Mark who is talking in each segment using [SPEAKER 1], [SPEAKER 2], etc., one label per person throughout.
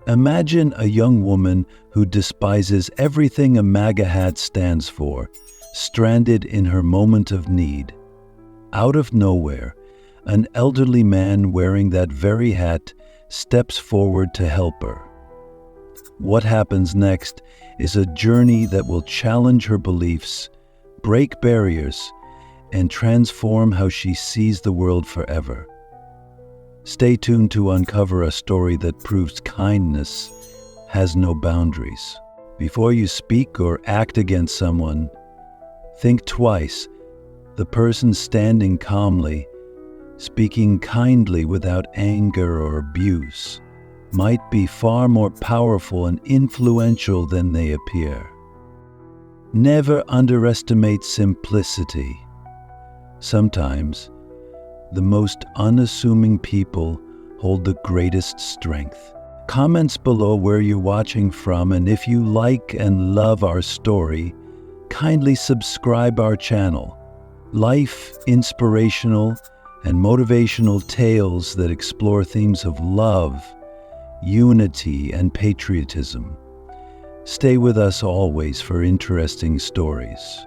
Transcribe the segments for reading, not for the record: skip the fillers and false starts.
[SPEAKER 1] Imagine a young woman who despises everything a MAGA hat stands for, stranded in her moment of need. Out of nowhere, an elderly man wearing that very hat steps forward to help her. What happens next is a journey that will challenge her beliefs, break barriers, and transform how she sees the world forever. Stay tuned to uncover a story that proves kindness has no boundaries. Before you speak or act against someone, think twice. The person standing calmly, speaking kindly without anger or abuse, might be far more powerful and influential than they appear. Never underestimate simplicity. Sometimes, the most unassuming people hold the greatest strength. Comments below where you're watching from, and if you like and love our story, kindly subscribe our channel. Life, inspirational, and motivational tales that explore themes of love, unity, and patriotism. Stay with us always for interesting stories.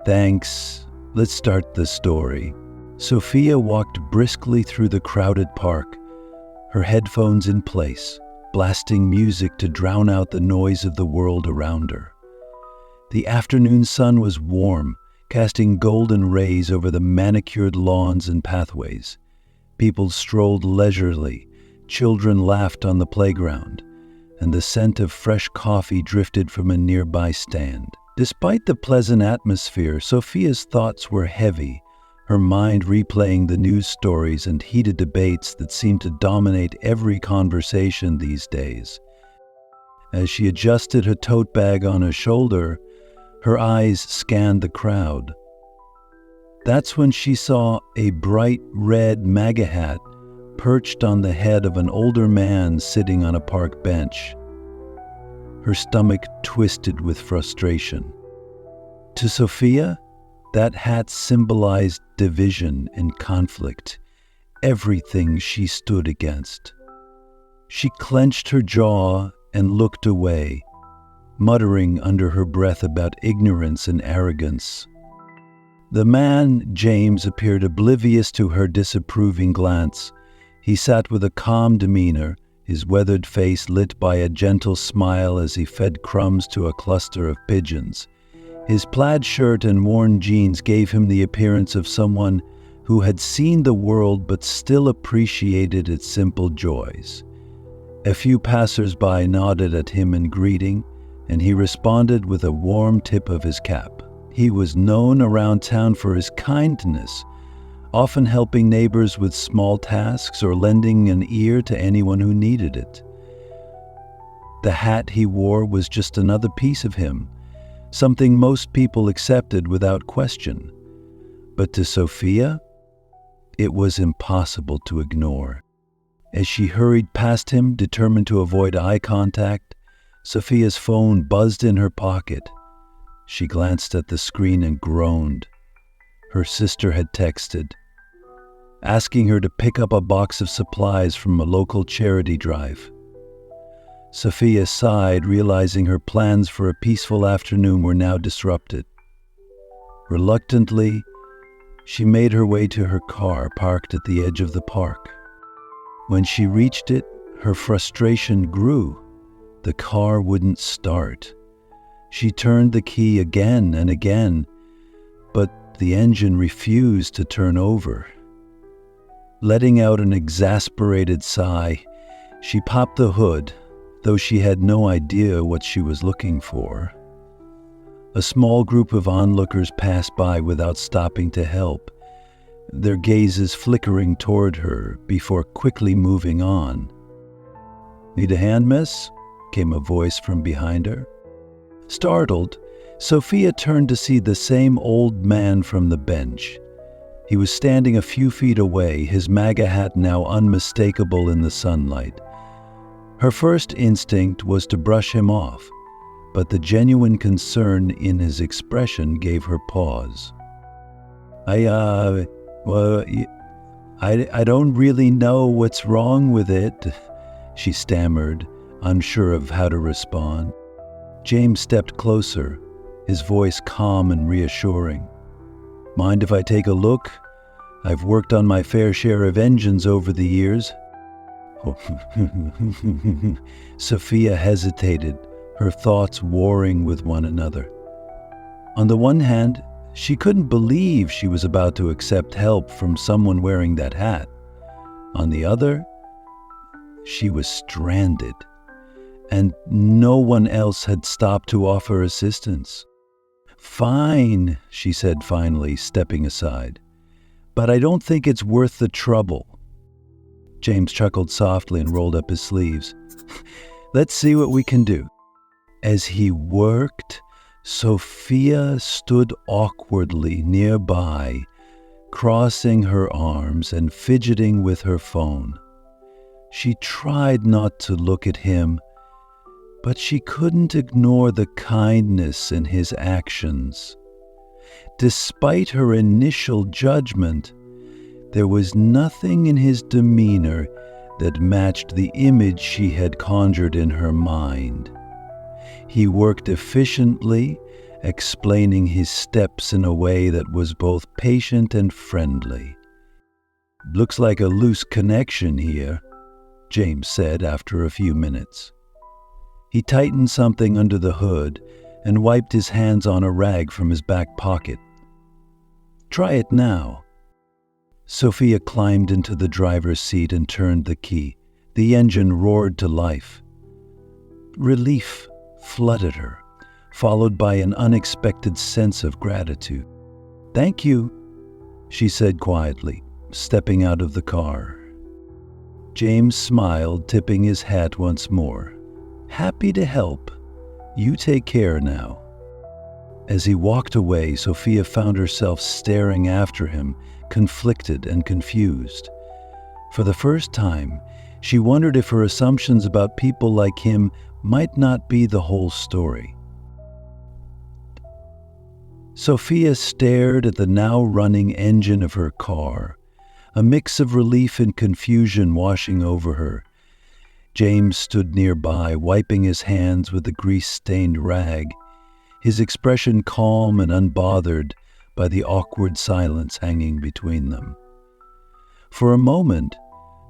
[SPEAKER 1] Thanks. Let's start the story. Sophia walked briskly through the crowded park, her headphones in place, blasting music to drown out the noise of the world around her. The afternoon sun was warm, casting golden rays over the manicured lawns and pathways. People strolled leisurely, children laughed on the playground, and the scent of fresh coffee drifted from a nearby stand. Despite the pleasant atmosphere, Sophia's thoughts were heavy, her mind replaying the news stories and heated debates that seemed to dominate every conversation these days. As she adjusted her tote bag on her shoulder, her eyes scanned the crowd. That's when she saw a bright red MAGA hat perched on the head of an older man sitting on a park bench. Her stomach twisted with frustration. To Sophia, that hat symbolized division and conflict, everything she stood against. She clenched her jaw and looked away, muttering under her breath about ignorance and arrogance. The man, James, appeared oblivious to her disapproving glance. He sat with a calm demeanor, his weathered face lit by a gentle smile as he fed crumbs to a cluster of pigeons. His plaid shirt and worn jeans gave him the appearance of someone who had seen the world but still appreciated its simple joys. A few passers-by nodded at him in greeting, and he responded with a warm tip of his cap. He was known around town for his kindness, often helping neighbors with small tasks or lending an ear to anyone who needed it. The hat he wore was just another piece of him, something most people accepted without question. But to Sophia, it was impossible to ignore. As she hurried past him, determined to avoid eye contact, Sophia's phone buzzed in her pocket. She glanced at the screen and groaned. Her sister had texted, asking her to pick up a box of supplies from a local charity drive. Sophia sighed, realizing her plans for a peaceful afternoon were now disrupted. Reluctantly, she made her way to her car parked at the edge of the park. When she reached it, her frustration grew. The car wouldn't start. She turned the key again and again, but the engine refused to turn over. Letting out an exasperated sigh, she popped the hood, though she had no idea what she was looking for. A small group of onlookers passed by without stopping to help, their gazes flickering toward her before quickly moving on. "Need a hand, miss?" came a voice from behind her. Startled, Sophia turned to see the same old man from the bench. He was standing a few feet away, his MAGA hat now unmistakable in the sunlight. Her first instinct was to brush him off, but the genuine concern in his expression gave her pause. I don't really know what's wrong with it," she stammered, unsure of how to respond. James stepped closer, his voice calm and reassuring. "Mind if I take a look? I've worked on my fair share of engines over the years." Sophia hesitated, her thoughts warring with one another. On the one hand, she couldn't believe she was about to accept help from someone wearing that hat. On the other, she was stranded, and no one else had stopped to offer assistance. "Fine," she said finally, stepping aside. "But I don't think it's worth the trouble." James chuckled softly and rolled up his sleeves. "Let's see what we can do." As he worked, Sophia stood awkwardly nearby, crossing her arms and fidgeting with her phone. She tried not to look at him, but she couldn't ignore the kindness in his actions. Despite her initial judgment, there was nothing in his demeanor that matched the image she had conjured in her mind. He worked efficiently, explaining his steps in a way that was both patient and friendly. "Looks like a loose connection here," James said after a few minutes. He tightened something under the hood and wiped his hands on a rag from his back pocket. "Try it now." Sophia climbed into the driver's seat and turned the key. The engine roared to life. Relief flooded her, followed by an unexpected sense of gratitude. "Thank you," she said quietly, stepping out of the car. James smiled, tipping his hat once more. "Happy to help. You take care now." As he walked away, Sophia found herself staring after him, conflicted and confused. For the first time, she wondered if her assumptions about people like him might not be the whole story. Sophia stared at the now running engine of her car, a mix of relief and confusion washing over her. James stood nearby, wiping his hands with a grease-stained rag, his expression calm and unbothered by the awkward silence hanging between them. For a moment,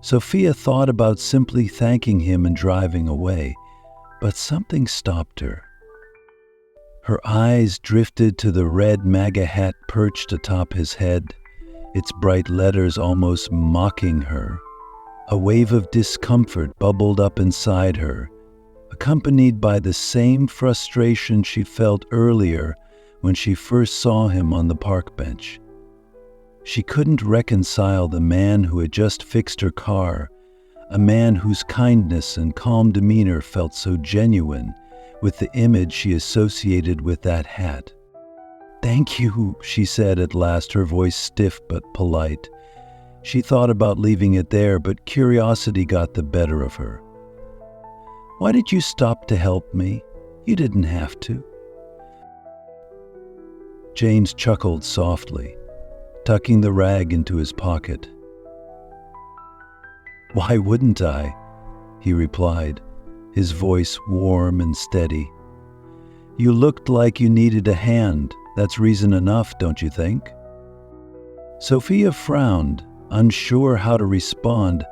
[SPEAKER 1] Sophia thought about simply thanking him and driving away, but something stopped her. Her eyes drifted to the red MAGA hat perched atop his head, its bright letters almost mocking her. A wave of discomfort bubbled up inside her, accompanied by the same frustration she felt earlier when she first saw him on the park bench. She couldn't reconcile the man who had just fixed her car, a man whose kindness and calm demeanor felt so genuine, with the image she associated with that hat. "Thank you," she said at last, her voice stiff but polite. She thought about leaving it there, but curiosity got the better of her. "Why did you stop to help me? You didn't have to." James chuckled softly, tucking the rag into his pocket. "Why wouldn't I?" he replied, his voice warm and steady. "You looked like you needed a hand. That's reason enough, don't you think?" Sophia frowned, unsure how to respond.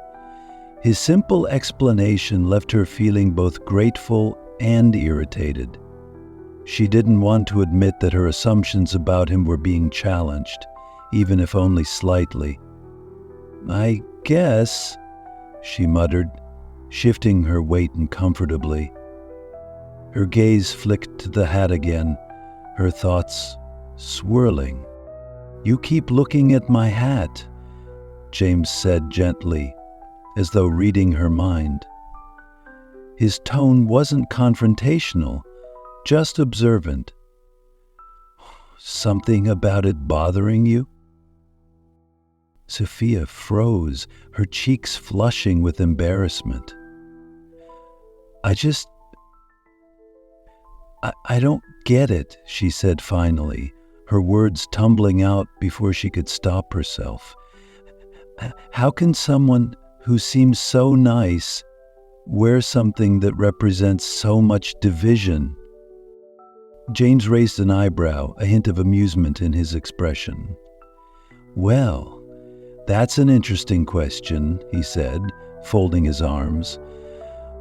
[SPEAKER 1] His simple explanation left her feeling both grateful and irritated. She didn't want to admit that her assumptions about him were being challenged, even if only slightly. "I guess," she muttered, shifting her weight uncomfortably. Her gaze flicked to the hat again, her thoughts swirling. "You keep looking at my hat," James said gently, as though reading her mind. His tone wasn't confrontational, just observant. "Something about it bothering you?" Sophia froze, her cheeks flushing with embarrassment. I don't get it," she said finally, her words tumbling out before she could stop herself. "How can someone who seems so nice wear something that represents so much division?" James raised an eyebrow, a hint of amusement in his expression. "Well, that's an interesting question," he said, folding his arms.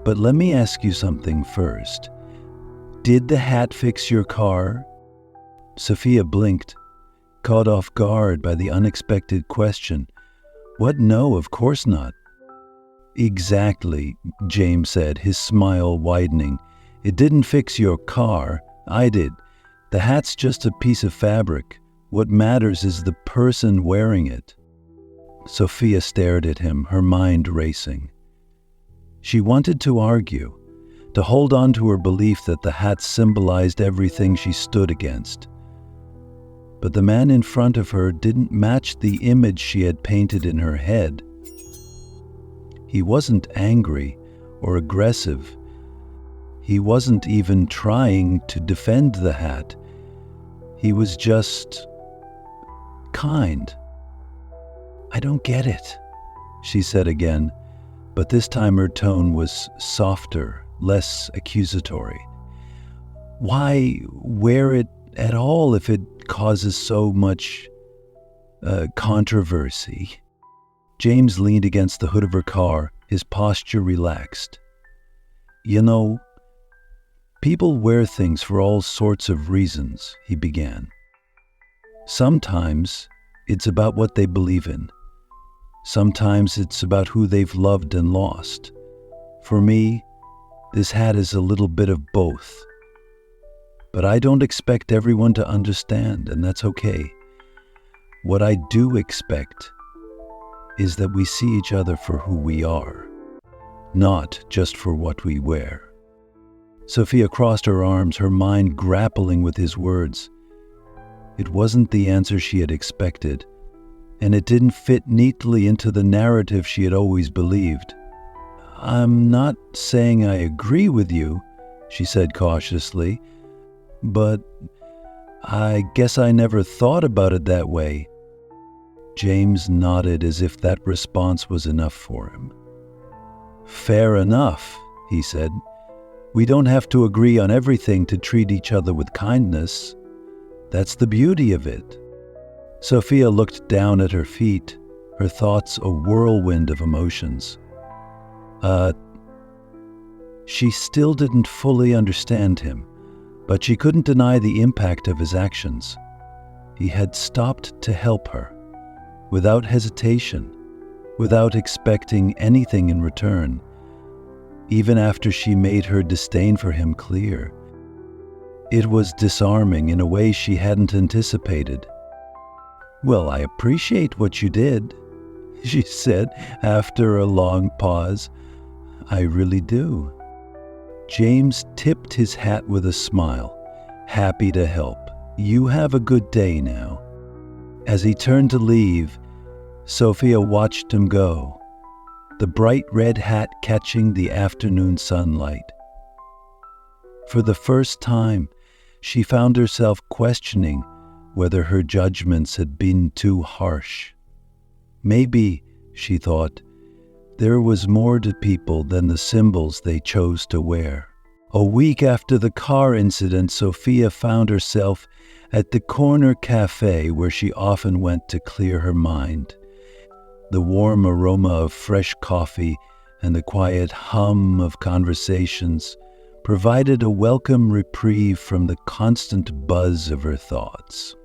[SPEAKER 1] "But let me ask you something first. Did the hat fix your car?" Sophia blinked, caught off guard by the unexpected question. "What? No, of course not." "Exactly," James said, his smile widening. "It didn't fix your car. I did. The hat's just a piece of fabric. What matters is the person wearing it." Sophia stared at him, her mind racing. She wanted to argue, to hold on to her belief that the hat symbolized everything she stood against. But the man in front of her didn't match the image she had painted in her head. He wasn't angry or aggressive. He wasn't even trying to defend the hat. He was just kind. "I don't get it," she said again, but this time her tone was softer, less accusatory. "Why wear it at all if it causes so much controversy?" James leaned against the hood of her car, his posture relaxed. "You know, people wear things for all sorts of reasons," he began. "Sometimes it's about what they believe in. Sometimes it's about who they've loved and lost. For me, this hat is a little bit of both. But I don't expect everyone to understand, and that's okay. What I do expect is that we see each other for who we are, not just for what we wear." Sophia crossed her arms, her mind grappling with his words. It wasn't the answer she had expected, and it didn't fit neatly into the narrative she had always believed. "I'm not saying I agree with you," she said cautiously, "but I guess I never thought about it that way." James nodded as if that response was enough for him. "Fair enough," he said. "We don't have to agree on everything to treat each other with kindness. That's the beauty of it." Sophia looked down at her feet, her thoughts a whirlwind of emotions. She still didn't fully understand him, but she couldn't deny the impact of his actions. He had stopped to help her, without hesitation, without expecting anything in return, even after she made her disdain for him clear. It was disarming in a way she hadn't anticipated. "Well, I appreciate what you did," she said after a long pause. "I really do." James tipped his hat with a smile, happy to help. "You have a good day now." As he turned to leave, Sophia watched him go, the bright red hat catching the afternoon sunlight. For the first time, she found herself questioning whether her judgments had been too harsh. Maybe, she thought, there was more to people than the symbols they chose to wear. A week after the car incident, Sophia found herself at the corner cafe where she often went to clear her mind. The warm aroma of fresh coffee and the quiet hum of conversations provided a welcome reprieve from the constant buzz of her thoughts.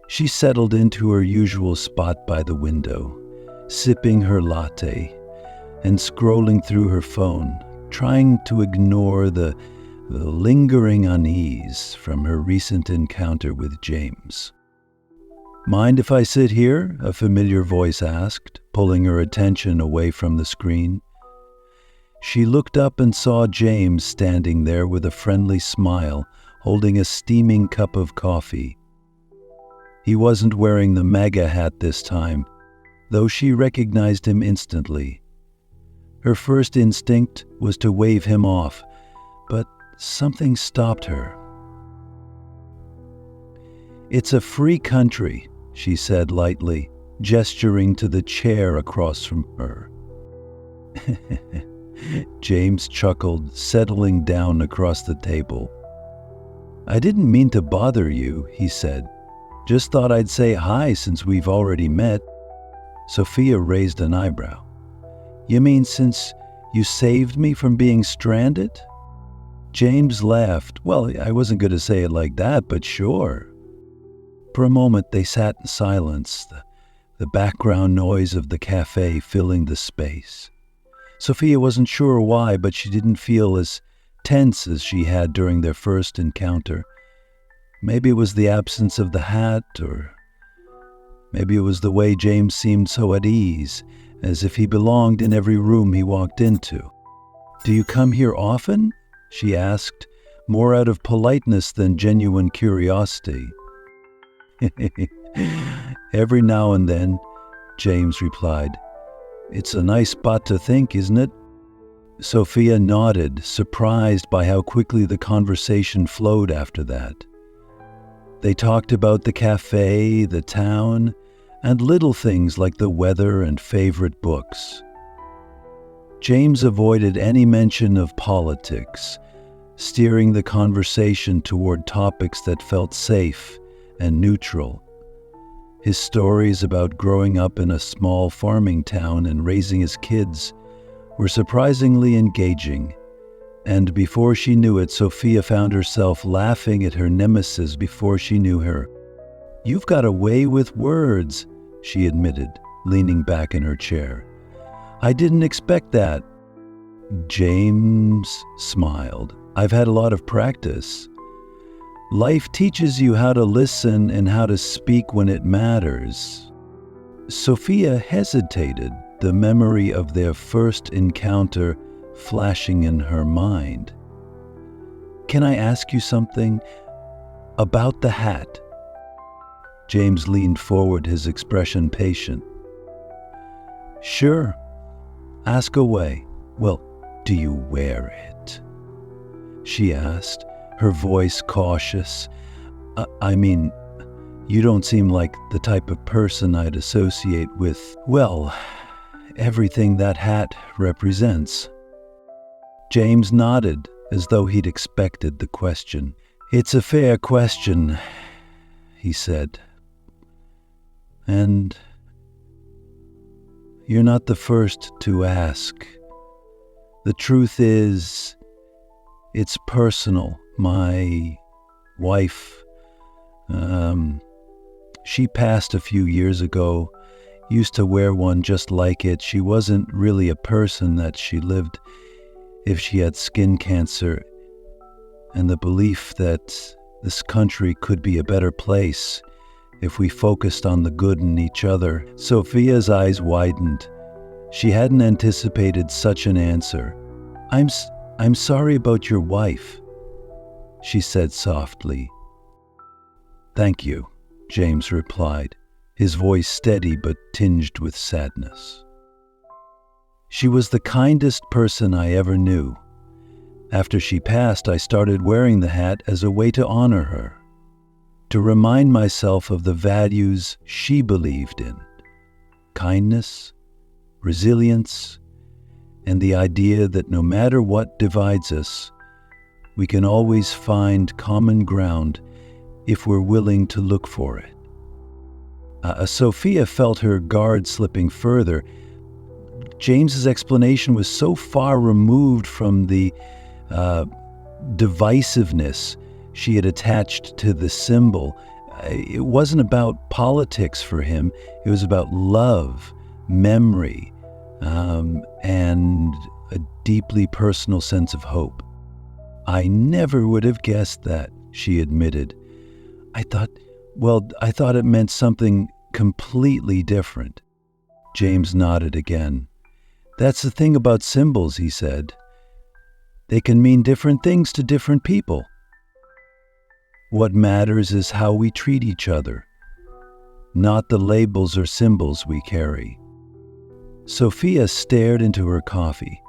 [SPEAKER 1] She settled into her usual spot by the window, sipping her latte and scrolling through her phone, trying to ignore the lingering unease from her recent encounter with James. "Mind if I sit here?" a familiar voice asked, pulling her attention away from the screen. She looked up and saw James standing there with a friendly smile, holding a steaming cup of coffee. He wasn't wearing the MAGA hat this time, though she recognized him instantly. Her first instinct was to wave him off, but something stopped her. "It's a free country," she said lightly, gesturing to the chair across from her. James chuckled, settling down across the table. "I didn't mean to bother you," he said. "Just thought I'd say hi since we've already met." Sophia raised an eyebrow. "You mean since you saved me from being stranded?" James laughed. "Well, I wasn't going to say it like that, but sure." For a moment they sat in silence, the background noise of the cafe filling the space. Sophia wasn't sure why, but she didn't feel as tense as she had during their first encounter. Maybe it was the absence of the hat, or maybe it was the way James seemed so at ease, as if he belonged in every room he walked into. "Do you come here often?" she asked, more out of politeness than genuine curiosity. "Every now and then," James replied. "It's a nice spot to think, isn't it?" Sophia nodded, surprised by how quickly the conversation flowed after that. They talked about the cafe, the town, and little things like the weather and favorite books. James avoided any mention of politics, steering the conversation toward topics that felt safe and neutral. His stories about growing up in a small farming town and raising his kids were surprisingly engaging, and before she knew it, Sophia found herself laughing at her nemesis before she knew her. "You've got a way with words," she admitted, leaning back in her chair. "I didn't expect that." James smiled. "I've had a lot of practice. Life teaches you how to listen and how to speak when it matters." Sophia hesitated, the memory of their first encounter flashing in her mind. "Can I ask you something about the hat?" James leaned forward, his expression patient. "Sure. Ask away." "Well, do you wear it?" she asked, her voice cautious. I mean, you don't seem like the type of person I'd associate with, well, everything that hat represents." James nodded, as though he'd expected the question. "It's a fair question," he said. "And you're not the first to ask. The truth is, it's personal. My wife, she passed a few years ago, used to wear one just like it. She wasn't really a person that she lived if she had skin cancer, and the belief that this country could be a better place if we focused on the good in each other." Sophia's eyes widened. She hadn't anticipated such an answer. I'm sorry about your wife," she said softly. "Thank you," James replied, his voice steady but tinged with sadness. "She was the kindest person I ever knew. After she passed, I started wearing the hat as a way to honor her, to remind myself of the values she believed in: kindness, resilience, and the idea that no matter what divides us, we can always find common ground if we're willing to look for it." Sophia felt her guard slipping further. James's explanation was so far removed from the divisiveness she had attached to the symbol. It wasn't about politics for him. It was about love, memory, and a deeply personal sense of hope. "I never would have guessed that," she admitted. I thought it meant something completely different." James nodded again. "That's the thing about symbols," he said. "They can mean different things to different people. What matters is how we treat each other, not the labels or symbols we carry." Sophia stared into her coffee,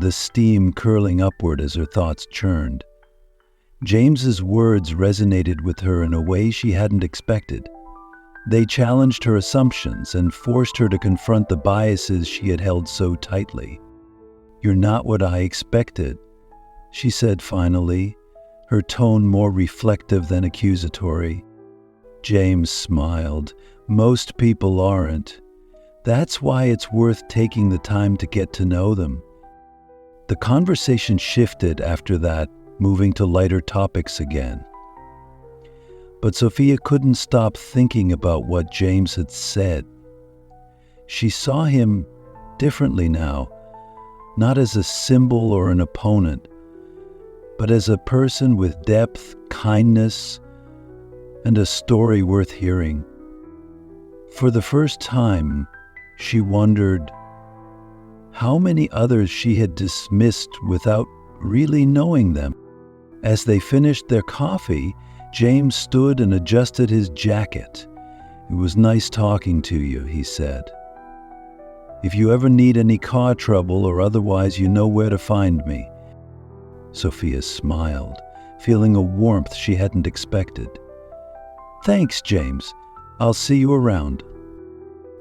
[SPEAKER 1] the steam curling upward as her thoughts churned. James's words resonated with her in a way she hadn't expected. They challenged her assumptions and forced her to confront the biases she had held so tightly. "You're not what I expected," she said finally, her tone more reflective than accusatory. James smiled. "Most people aren't. That's why it's worth taking the time to get to know them." The conversation shifted after that, moving to lighter topics again. But Sophia couldn't stop thinking about what James had said. She saw him differently now, not as a symbol or an opponent, but as a person with depth, kindness, and a story worth hearing. For the first time, she wondered how many others she had dismissed without really knowing them. As they finished their coffee, James stood and adjusted his jacket. "It was nice talking to you," he said. "If you ever need any car trouble or otherwise, you know where to find me." Sophia smiled, feeling a warmth she hadn't expected. "Thanks, James. I'll see you around."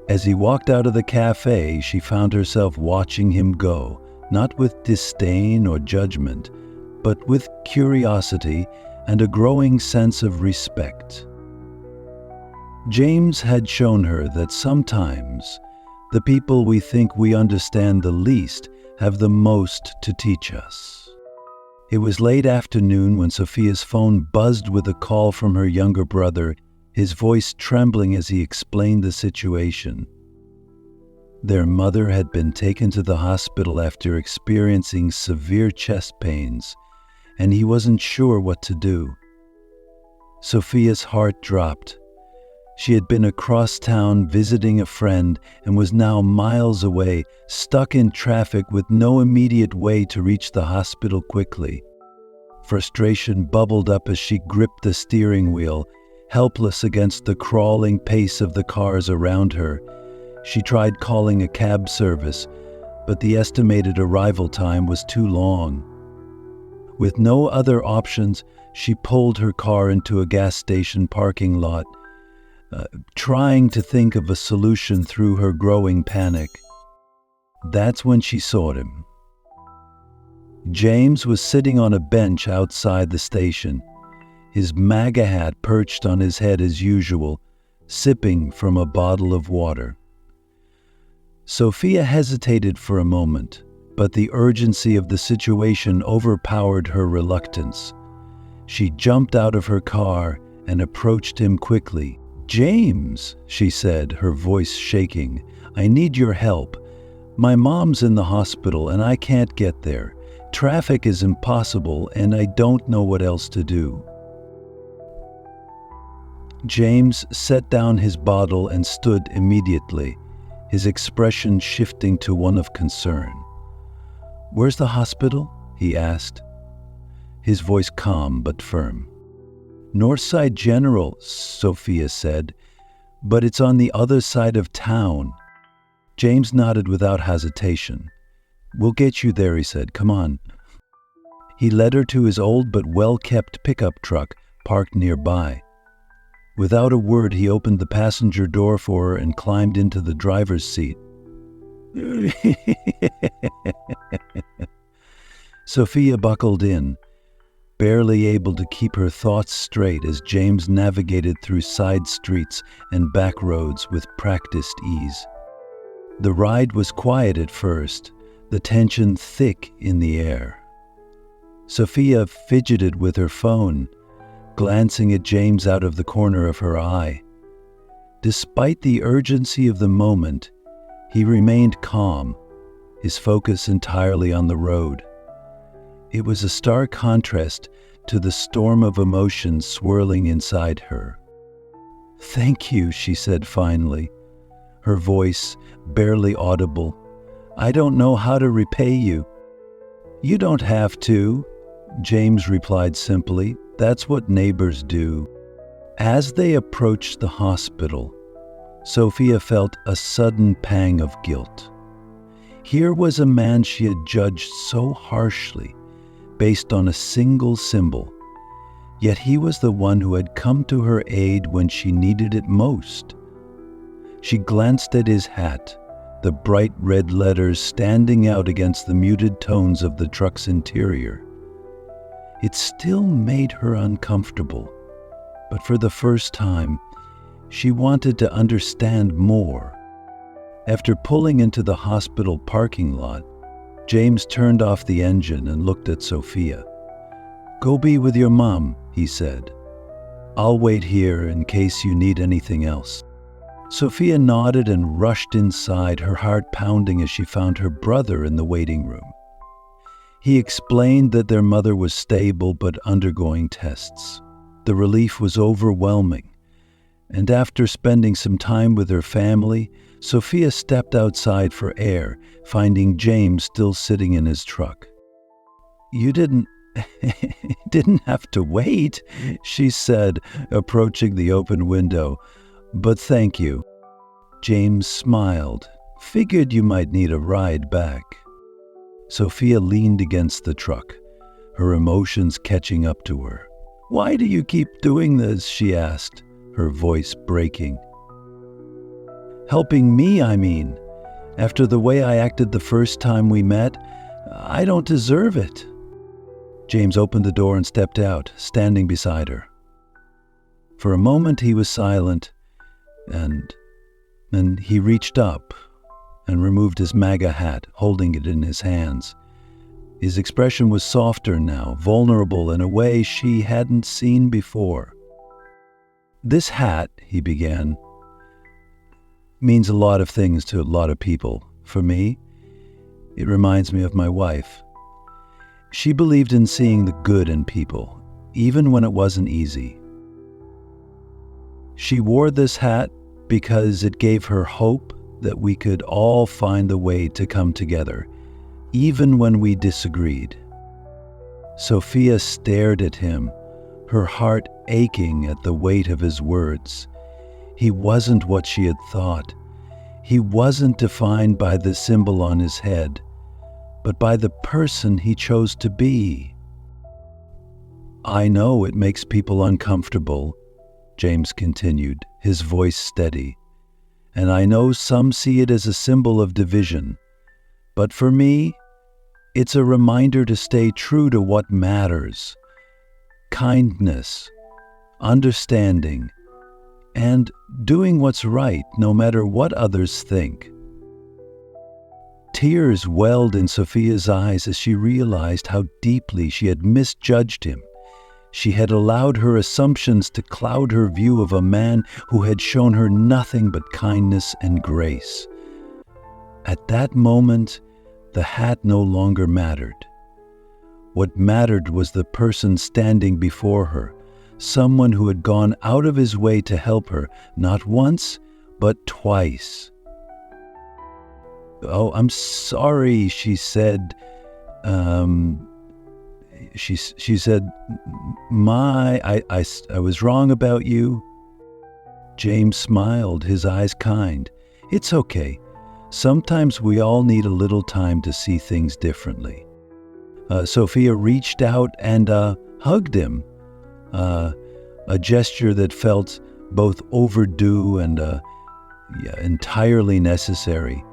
[SPEAKER 1] As he walked out of the cafe, she found herself watching him go, not with disdain or judgment, but with curiosity and a growing sense of respect. James had shown her that sometimes the people we think we understand the least have the most to teach us. It was late afternoon when Sophia's phone buzzed with a call from her younger brother, his voice trembling as he explained the situation. Their mother had been taken to the hospital after experiencing severe chest pains, and he wasn't sure what to do. Sophia's heart dropped. She had been across town visiting a friend and was now miles away, stuck in traffic with no immediate way to reach the hospital quickly. Frustration bubbled up as she gripped the steering wheel, helpless against the crawling pace of the cars around her. She tried calling a cab service, but the estimated arrival time was too long. With no other options, she pulled her car into a gas station parking lot, trying to think of a solution through her growing panic. That's when she saw him. James was sitting on a bench outside the station, his MAGA hat perched on his head as usual, sipping from a bottle of water. Sophia hesitated for a moment, but the urgency of the situation overpowered her reluctance. She jumped out of her car and approached him quickly. "James," she said, her voice shaking, "I need your help. My mom's in the hospital and I can't get there. Traffic is impossible and I don't know what else to do." James set down his bottle and stood immediately, his expression shifting to one of concern. "Where's the hospital?" he asked, his voice calm but firm. "Northside General," Sophia said, "but it's on the other side of town." James nodded without hesitation. "We'll get you there," he said. "Come on." He led her to his old but well-kept pickup truck parked nearby. Without a word, he opened the passenger door for her and climbed into the driver's seat. Sophia buckled in, barely able to keep her thoughts straight as James navigated through side streets and back roads with practiced ease. The ride was quiet at first, the tension thick in the air. Sophia fidgeted with her phone, glancing at James out of the corner of her eye. Despite the urgency of the moment, he remained calm, his focus entirely on the road. It was a stark contrast to the storm of emotions swirling inside her. "Thank you," she said finally, her voice barely audible. "I don't know how to repay you." "You don't have to," James replied simply. "That's what neighbors do." As they approached the hospital, Sophia felt a sudden pang of guilt. Here was a man she had judged so harshly, based on a single symbol, yet he was the one who had come to her aid when she needed it most. She glanced at his hat, the bright red letters standing out against the muted tones of the truck's interior. It still made her uncomfortable, but for the first time, she wanted to understand more. After pulling into the hospital parking lot, James turned off the engine and looked at Sophia. "Go be with your mom," he said. "I'll wait here in case you need anything else." Sophia nodded and rushed inside, her heart pounding as she found her brother in the waiting room. He explained that their mother was stable but undergoing tests. The relief was overwhelming, and after spending some time with her family, Sophia stepped outside for air, finding James still sitting in his truck. "You didn't have to wait," she said, approaching the open window. "But thank you." James smiled. "Figured you might need a ride back." Sophia leaned against the truck, her emotions catching up to her. "Why do you keep doing this?" she asked, her voice breaking. "Helping me, I mean. After the way I acted the first time we met, I don't deserve it." James opened the door and stepped out, standing beside her. For a moment he was silent, and then he reached up and removed his MAGA hat, holding it in his hands. His expression was softer now, vulnerable in a way she hadn't seen before. "This hat," he began, "means a lot of things to a lot of people. For me, it reminds me of my wife. She believed in seeing the good in people, even when it wasn't easy. She wore this hat because it gave her hope that we could all find a way to come together, even when we disagreed." Sophia stared at him, her heart aching at the weight of his words. He wasn't what she had thought. He wasn't defined by the symbol on his head, but by the person he chose to be. "I know it makes people uncomfortable," James continued, his voice steady. "And I know some see it as a symbol of division. But for me, it's a reminder to stay true to what matters. Kindness, understanding, and doing what's right no matter what others think." Tears welled in Sophia's eyes as she realized how deeply she had misjudged him. She had allowed her assumptions to cloud her view of a man who had shown her nothing but kindness and grace. At that moment, the hat no longer mattered. What mattered was the person standing before her, someone who had gone out of his way to help her, not once, but twice. "Oh, I'm sorry," she said. She said, I was wrong about you." James smiled, his eyes kind. "It's okay. Sometimes we all need a little time to see things differently." Sophia reached out and hugged him, a gesture that felt both overdue and entirely necessary.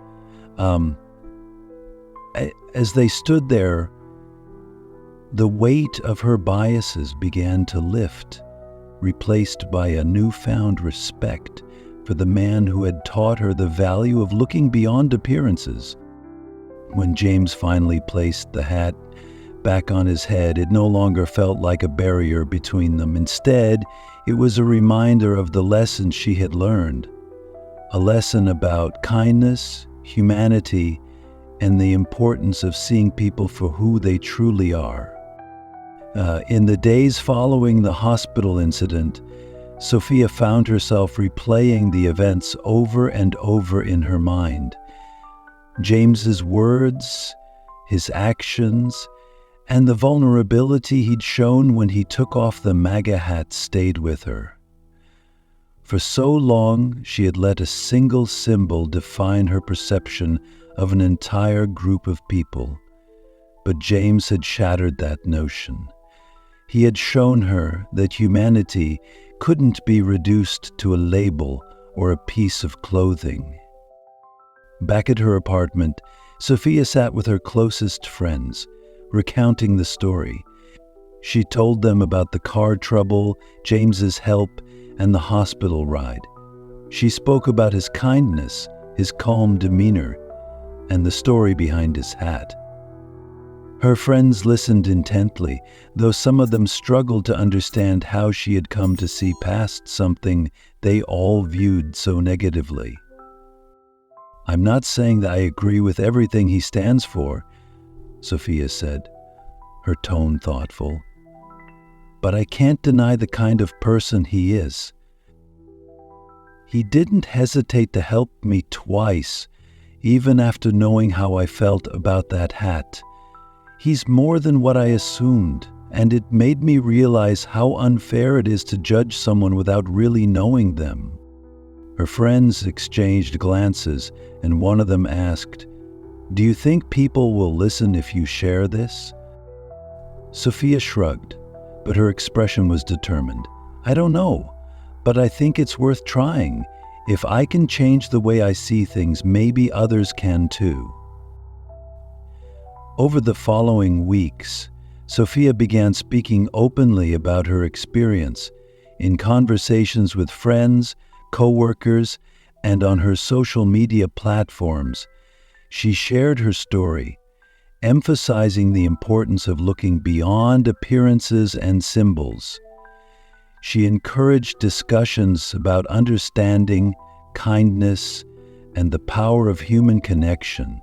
[SPEAKER 1] As they stood there, the weight of her biases began to lift, replaced by a newfound respect for the man who had taught her the value of looking beyond appearances. When James finally placed the hat back on his head, it no longer felt like a barrier between them. Instead, it was a reminder of the lesson she had learned, a lesson about kindness, humanity, and the importance of seeing people for who they truly are. In the days following the hospital incident, Sophia found herself replaying the events over and over in her mind. James's words, his actions, and the vulnerability he'd shown when he took off the MAGA hat stayed with her. For so long, she had let a single symbol define her perception of an entire group of people. But James had shattered that notion. He had shown her that humanity couldn't be reduced to a label or a piece of clothing. Back at her apartment, Sophia sat with her closest friends, recounting the story. She told them about the car trouble, James's help, and the hospital ride. She spoke about his kindness, his calm demeanor, and the story behind his hat. Her friends listened intently, though some of them struggled to understand how she had come to see past something they all viewed so negatively. "I'm not saying that I agree with everything he stands for," Sophia said, her tone thoughtful. "But I can't deny the kind of person he is. He didn't hesitate to help me twice, even after knowing how I felt about that hat. He's more than what I assumed, and it made me realize how unfair it is to judge someone without really knowing them." Her friends exchanged glances, and one of them asked, "Do you think people will listen if you share this?" Sophia shrugged, but her expression was determined. "I don't know, but I think it's worth trying. If I can change the way I see things, maybe others can too." Over the following weeks, Sophia began speaking openly about her experience in conversations with friends, co-workers, and on her social media platforms. She shared her story, emphasizing the importance of looking beyond appearances and symbols. She encouraged discussions about understanding, kindness, and the power of human connection.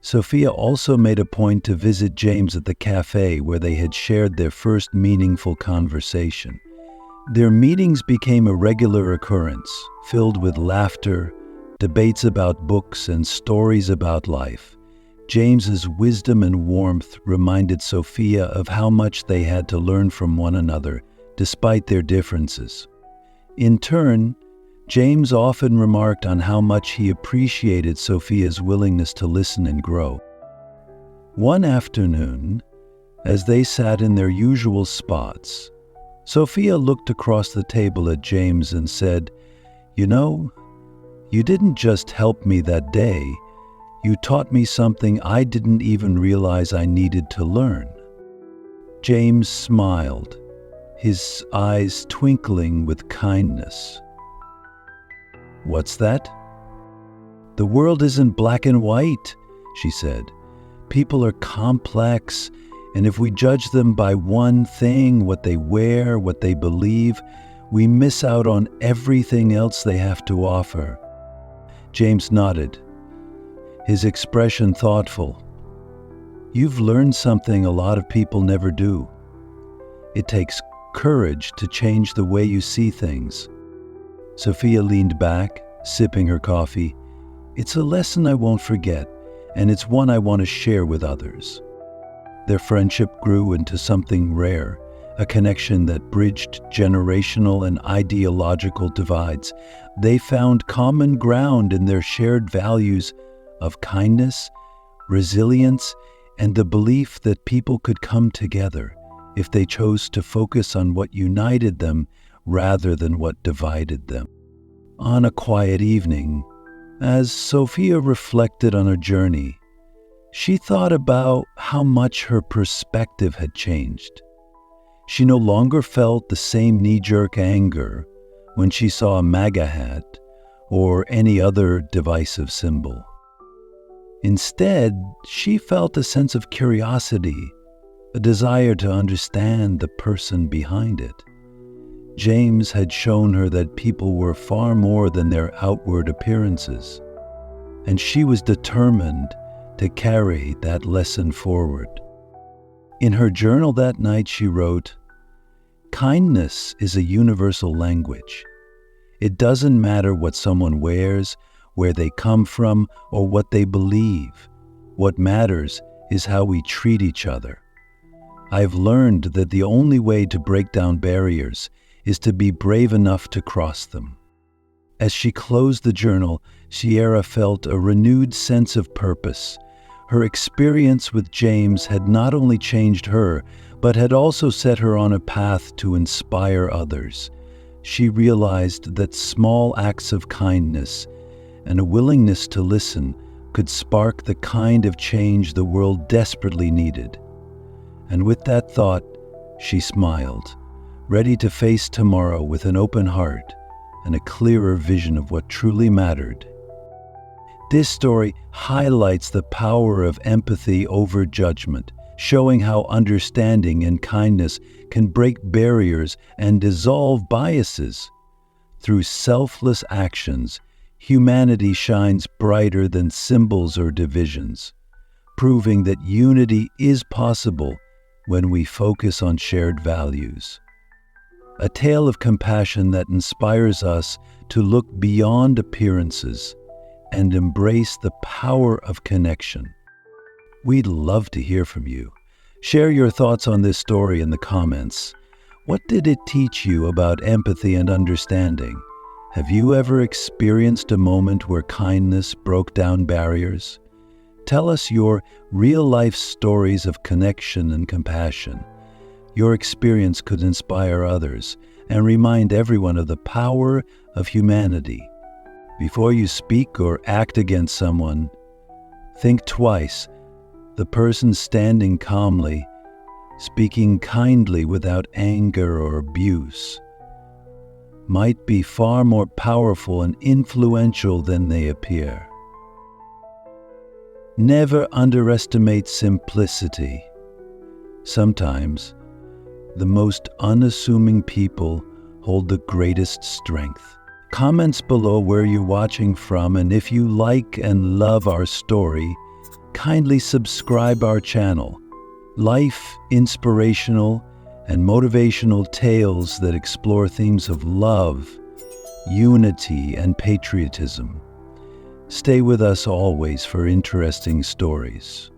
[SPEAKER 1] Sophia also made a point to visit James at the cafe where they had shared their first meaningful conversation. Their meetings became a regular occurrence, filled with laughter, debates about books, and stories about life. James's wisdom and warmth reminded Sophia of how much they had to learn from one another, despite their differences. In turn, James often remarked on how much he appreciated Sophia's willingness to listen and grow. One afternoon, as they sat in their usual spots, Sophia looked across the table at James and said, "You know, you didn't just help me that day, you taught me something I didn't even realize I needed to learn." James smiled, his eyes twinkling with kindness. "What's that?" "The world isn't black and white," she said. "People are complex, and if we judge them by one thing, what they wear, what they believe, we miss out on everything else they have to offer." James nodded, his expression thoughtful. "You've learned something a lot of people never do. It takes courage to change the way you see things." Sophia leaned back, sipping her coffee. "It's a lesson I won't forget, and it's one I want to share with others." Their friendship grew into something rare, a connection that bridged generational and ideological divides. They found common ground in their shared values of kindness, resilience, and the belief that people could come together if they chose to focus on what united them rather than what divided them. On a quiet evening, as Sophia reflected on her journey, she thought about how much her perspective had changed. She no longer felt the same knee-jerk anger when she saw a MAGA hat or any other divisive symbol. Instead, she felt a sense of curiosity, a desire to understand the person behind it. James had shown her that people were far more than their outward appearances, and she was determined to carry that lesson forward. In her journal that night, she wrote, "Kindness is a universal language. It doesn't matter what someone wears, where they come from, or what they believe. What matters is how we treat each other. I've learned that the only way to break down barriers is to be brave enough to cross them." As she closed the journal, Sierra felt a renewed sense of purpose. Her experience with James had not only changed her, but had also set her on a path to inspire others. She realized that small acts of kindness, and a willingness to listen could spark the kind of change the world desperately needed. And with that thought, she smiled, ready to face tomorrow with an open heart and a clearer vision of what truly mattered. This story highlights the power of empathy over judgment, showing how understanding and kindness can break barriers and dissolve biases. Through selfless actions, humanity shines brighter than symbols or divisions, proving that unity is possible when we focus on shared values. A tale of compassion that inspires us to look beyond appearances and embrace the power of connection. We'd love to hear from you. Share your thoughts on this story in the comments. What did it teach you about empathy and understanding? Have you ever experienced a moment where kindness broke down barriers? Tell us your real-life stories of connection and compassion. Your experience could inspire others and remind everyone of the power of humanity. Before you speak or act against someone, think twice. The person standing calmly, speaking kindly without anger or abuse, might be far more powerful and influential than they appear. Never underestimate simplicity. Sometimes, the most unassuming people hold the greatest strength. Comments below where you're watching from, and if you like and love our story, kindly subscribe our channel. Life, inspirational, and motivational tales that explore themes of love, unity, and patriotism. Stay with us always for interesting stories.